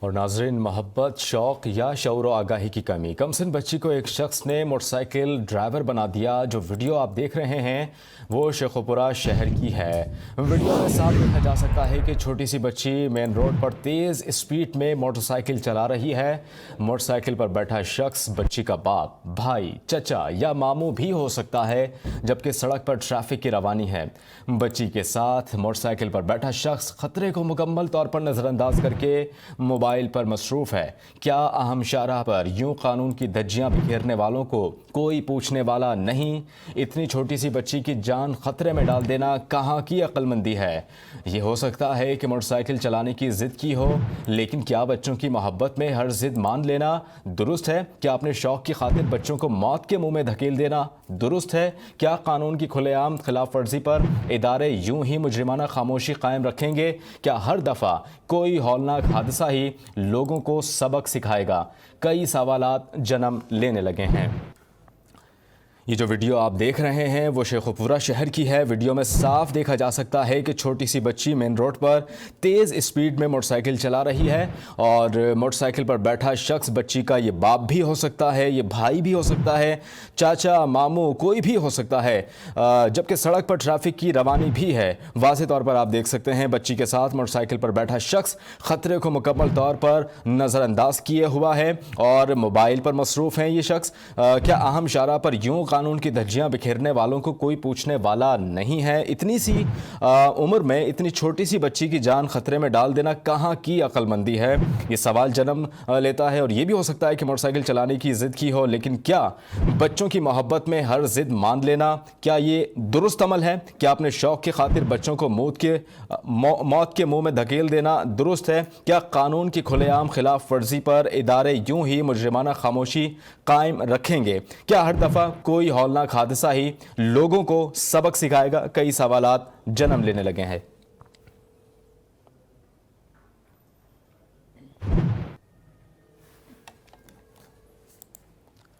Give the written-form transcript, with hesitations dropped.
اور ناظرین، محبت، شوق یا شعور و آگاہی کی کمی، کمسن بچی کو ایک شخص نے موٹر سائیکل ڈرائیور بنا دیا۔ جو ویڈیو آپ دیکھ رہے ہیں وہ شیخو پورہ شہر کی ہے۔ ویڈیو میں صاف دیکھا جا سکتا ہے کہ چھوٹی سی بچی مین روڈ پر تیز اسپیڈ میں موٹر سائیکل چلا رہی ہے۔ موٹر سائیکل پر بیٹھا شخص بچی کا باپ، بھائی، چچا یا ماموں بھی ہو سکتا ہے، جبکہ سڑک پر ٹریفک کی روانی ہے۔ بچی کے ساتھ موٹر سائیکل پر بیٹھا شخص خطرے کو مکمل طور پر نظر انداز کر کے موبائل پر مصروف ہے۔ کیا اہم شاہراہ پر یوں قانون کی دھجیاں بکھیرنے والوں کو کوئی پوچھنے والا نہیں؟ اتنی چھوٹی سی بچی کی جان خطرے میں ڈال دینا کہاں کی عقل مندی ہے؟ یہ ہو سکتا ہے کہ موٹر سائیکل چلانے کی ضد کی ہو، لیکن کیا بچوں کی محبت میں ہر ضد مان لینا درست ہے؟ کیا اپنے شوق کی خاطر بچوں کو موت کے منہ میں دھکیل دینا درست ہے؟ کیا قانون کی کھلے عام خلاف ورزی پر ادارے یوں ہی مجرمانہ خاموشی قائم رکھیں گے؟ کیا ہر دفعہ کوئی ہولناک حادثہ ہی لوگوں کو سبق سکھائے گا؟ کئی سوالات جنم لینے لگے ہیں۔ یہ جو ویڈیو آپ دیکھ رہے ہیں وہ شیخو پورہ شہر کی ہے۔ ویڈیو میں صاف دیکھا جا سکتا ہے کہ چھوٹی سی بچی مین روڈ پر تیز اسپیڈ میں موٹر سائیکل چلا رہی ہے، اور موٹر سائیکل پر بیٹھا شخص بچی کا یہ باپ بھی ہو سکتا ہے، یہ بھائی بھی ہو سکتا ہے، چاچا، ماموں، کوئی بھی ہو سکتا ہے، جبکہ سڑک پر ٹریفک کی روانی بھی ہے۔ واضح طور پر آپ دیکھ سکتے ہیں بچی کے ساتھ موٹر سائیکل پر بیٹھا شخص خطرے کو مکمل طور پر نظر انداز کیے ہوا ہے اور موبائل پر مصروف ہیں یہ شخص۔ کیا اہم شاہراہ پر یوں قانون کی دھجیاں بکھیرنے والوں کو کوئی پوچھنے والا نہیں ہے؟ اتنی سی عمر میں اتنی چھوٹی سی بچی کی جان خطرے میں ڈال دینا کہاں کی عقل مندی ہے؟ یہ سوال جنم لیتا ہے۔ اور یہ بھی ہو سکتا ہے کہ موٹر سائیکل چلانے کی ضد کی ہو، لیکن کیا بچوں کی محبت میں ہر ضد مان لینا، کیا یہ درست عمل ہے؟ کیا اپنے شوق کی خاطر بچوں کو موت کے منہ میں دھکیل دینا درست ہے؟ کیا قانون کی کھلے عام خلاف ورزی پر ادارے یوں ہی مجرمانہ خاموشی قائم رکھیں گے؟ کیا ہر دفعہ کوئی ہولناک حادثہ ہی لوگوں کو سبق سکھائے گا؟ کئی سوالات جنم لینے لگے ہیں۔